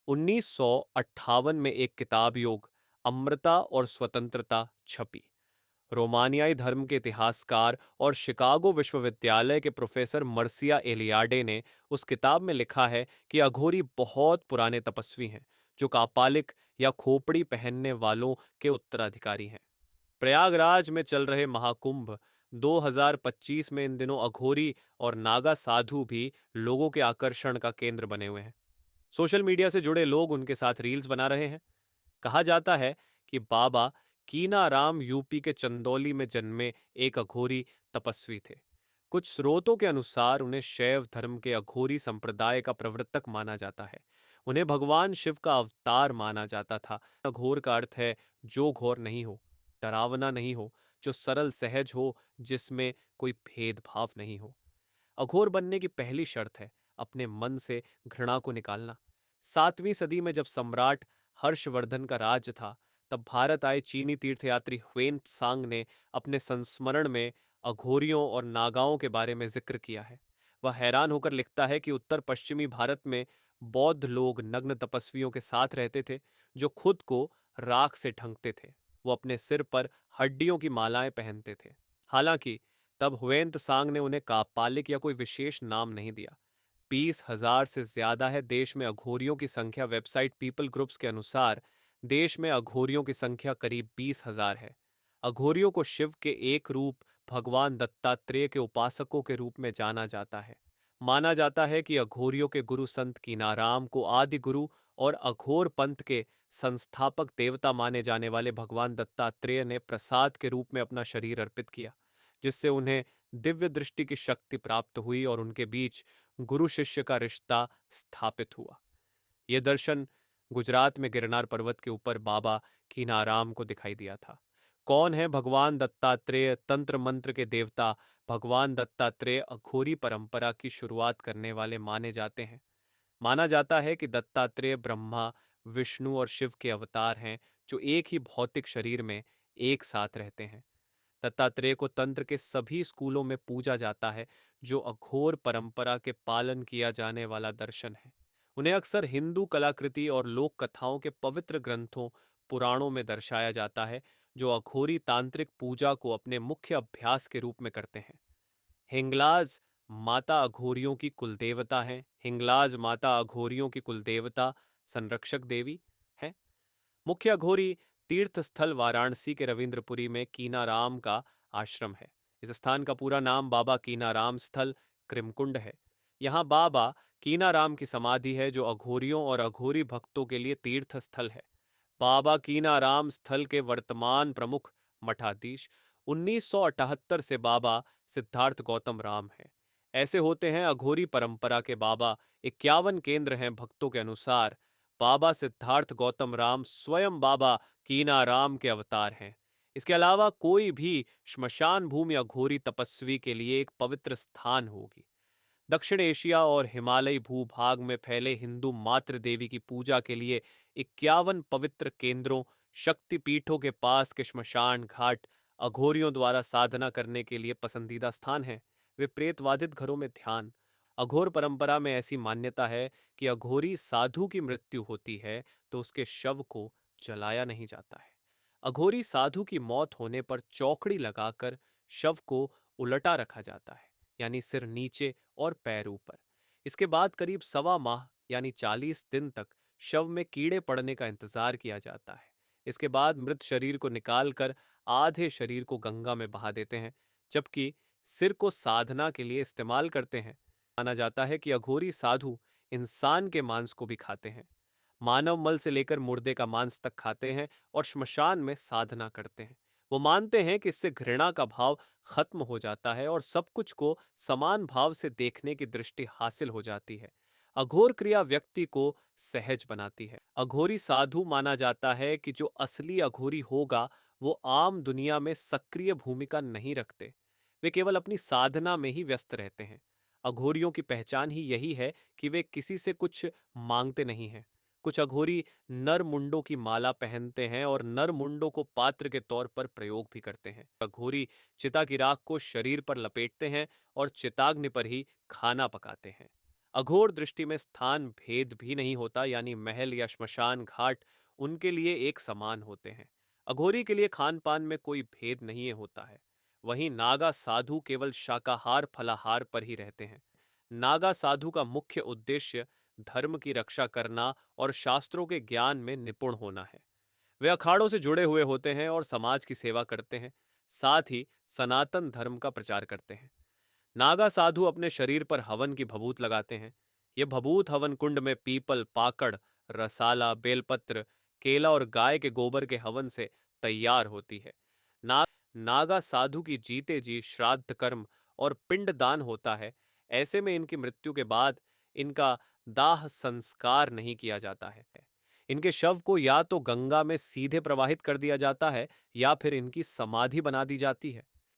1958 में एक किताब योग अमृता और स्वतंत्रता छपी। रोमानियाई धर्म के इतिहासकार और शिकागो विश्वविद्यालय के प्रोफेसर मर्सिया एलियाडे ने उस किताब में लिखा है कि अघोरी बहुत पुराने तपस्वी हैं जो कापालिक या खोपड़ी पहनने वालों के उत्तराधिकारी हैं। प्रयागराज में चल रहे महाकुंभ 2025 में इन दिनों अघोरी और नागा साधु भी लोगों के आकर्षण का केंद्र बने हुए हैं। सोशल मीडिया से जुड़े लोग उनके साथ रील्स बना रहे हैं। कहा जाता है कि बाबा कीनाराम यूपी के चंदौली में जन्मे एक अघोरी तपस्वी थे। कुछ स्रोतों के अनुसार उन्हें शैव धर्म के अघोरी संप्रदाय का प्रवर्तक माना जाता है। उन्हें भगवान शिव का अवतार माना जाता था। अघोर का अर्थ है जो घोर नहीं हो, डरावना नहीं हो, जो सरल सहज हो, जिसमें कोई भेदभाव नहीं हो। अघोर बनने की पहली शर्त है अपने मन से घृणा को निकालना। 7वीं सदी में जब सम्राट हर्षवर्धन का राज्य था, तब भारत आए चीनी तीर्थयात्री ह्वेन त्सांग ने अपने संस्मरण में अघोरियों और नागाओं के बारे में जिक्र किया है। वह हैरान होकर लिखता है कि उत्तर पश्चिमी भारत में बौद्ध लोग नग्न तपस्वियों के साथ रहते थे जो खुद को राख से ढंकते थे। वो अपने सिर पर हड्डियों की मालाएं पहनते थे। हालांकि तब हुएन त्सांग ने उन्हें कापालिक या कोई विशेष नाम नहीं दिया। 20,000 से ज्यादा है देश में अघोरियों की संख्या। वेबसाइट पीपल ग्रुप्स के अनुसार देश में अघोरियों की संख्या करीब 20,000 है। अघोरियों को शिव के एक रूप भगवान दत्तात्रेय के उपासकों के रूप में जाना जाता है। माना जाता है कि अघोरियों के गुरु संत कीनाराम को आदि गुरु और अघोर पंथ के संस्थापक देवता माने जाने वाले भगवान दत्तात्रेय ने प्रसाद के रूप में अपना शरीर अर्पित किया, जिससे उन्हें दिव्य दृष्टि की शक्ति प्राप्त हुई और उनके बीच गुरु शिष्य का रिश्ता स्थापित हुआ। यह दर्शन गुजरात में गिरनार पर्वत के ऊपर बाबा कीनाराम को दिखाई दिया था। कौन है भगवान दत्तात्रेय? तंत्र मंत्र के देवता भगवान दत्तात्रेय अघोरी परंपरा की शुरुआत करने वाले माने जाते हैं। माना जाता है कि दत्तात्रेय ब्रह्मा, विष्णु और शिव के अवतार हैं जो एक ही भौतिक शरीर में एक साथ रहते हैं। दत्तात्रेय को तंत्र के सभी स्कूलों में पूजा जाता है, जो अघोर परंपरा के पालन किया जाने वाला दर्शन है। उन्हें अक्सर हिंदू कलाकृति और लोक कथाओं के पवित्र ग्रंथों, पुराणों में दर्शाया जाता है, जो अघोरी तांत्रिक पूजा को अपने मुख्य अभ्यास के रूप में करते हैं। हिंगलाज माता अघोरियों की कुलदेवता है। हिंगलाज माता अघोरियों की कुलदेवता संरक्षक देवी है। मुख्य अघोरी तीर्थ स्थल वाराणसी के रविंद्रपुरी में कीनाराम का आश्रम है। इस स्थान का पूरा नाम बाबा कीनाराम स्थल कृमकुंड है। यहाँ बाबा कीनाराम की समाधि है, जो अघोरियों और अघोरी भक्तों के लिए तीर्थ स्थल है। बाबा कीनाराम स्थल के वर्तमान प्रमुख मठाधीश 1978 से बाबा सिद्धार्थ गौतम राम हैं। ऐसे होते हैं अघोरी परंपरा के बाबा। 51 केंद्र हैं भक्तों के अनुसार। बाबा सिद्धार्थ गौतम राम स्वयं बाबा कीनाराम के अवतार हैं। इसके अलावा कोई भी श्मशान भूमि अघोरी तपस्वी के लिए एक पवित्र स्थान होगी। दक्षिण एशिया और हिमालयी भूभाग में फैले हिंदू मातृ देवी की पूजा के लिए 51 पवित्र केंद्रों, शक्तिपीठों के पास के श्मशान घाट अघोरियों द्वारा साधना करने के लिए पसंदीदा स्थान हैं। वे प्रेतवादित घरों में ध्यान। अघोर परंपरा में ऐसी मान्यता है कि अघोरी साधु की मृत्यु होती है तो उसके शव को जलाया नहीं जाता है। अघोरी साधु की मौत होने पर चौकड़ी लगाकर शव को उलटा रखा जाता है, यानी सिर नीचे और पैर ऊपर। इसके बाद करीब सवा माह यानी 40 दिन तक शव में कीड़े पड़ने का इंतजार किया जाता है। इसके बाद मृत शरीर को निकालकर आधे शरीर को गंगा में बहा देते हैं, जबकि सिर को साधना के लिए इस्तेमाल करते हैं। माना जाता है कि अघोरी साधु इंसान के मांस को भी खाते हैं। मानव मल से लेकर मुर्दे का मांस तक खाते हैं और श्मशान में साधना करते हैं। वो मानते हैं कि इससे घृणा का भाव खत्म हो जाता है और सब कुछ को समान भाव से देखने की दृष्टि हासिल हो जाती है। अघोर क्रिया व्यक्ति को सहज बनाती है। अघोरी साधु माना जाता है कि जो असली अघोरी होगा वो आम दुनिया में सक्रिय भूमिका नहीं रखते। वे केवल अपनी साधना में ही व्यस्त रहते हैं। अघोरियों की पहचान ही यही है कि वे किसी से कुछ मांगते नहीं हैं। कुछ अघोरी नर मुंडों की माला पहनते हैं और नर मुंडों को पात्र के तौर पर प्रयोग भी करते हैं। अघोरी चिता की राख को शरीर पर लपेटते हैं और चिताग्नि पर ही खाना पकाते हैं। अघोर दृष्टि में स्थान भेद भी नहीं होता, यानी महल या श्मशान घाट उनके लिए एक समान होते हैं। अघोरी के लिए खान पान में कोई भेद नहीं होता है। वहीं नागा साधु केवल शाकाहार फलाहार पर ही रहते हैं। नागा साधु का मुख्य उद्देश्य धर्म की रक्षा करना और शास्त्रों के ज्ञान में निपुण होना है। वे अखाड़ों से जुड़े हुए होते हैं और समाज की सेवा करते हैं, साथ ही सनातन धर्म का प्रचार करते हैं। नागा साधु अपने शरीर पर हवन की भभूत लगाते हैं। ये भभूत हवन कुंड में पीपल, पाकड़, रसाला, बेलपत्र, केला और गाय के गोबर के हवन से तैयार होती है। ना नागा साधु की जीते जी श्राद्ध कर्म और पिंड दान होता है। ऐसे में इनकी मृत्यु के बाद इनका दाह संस्कार नहीं किया जाता है। इनके शव को या तो गंगा में सीधे प्रवाहित कर दिया जाता है या फिर इनकी समाधि बना दी जाती है।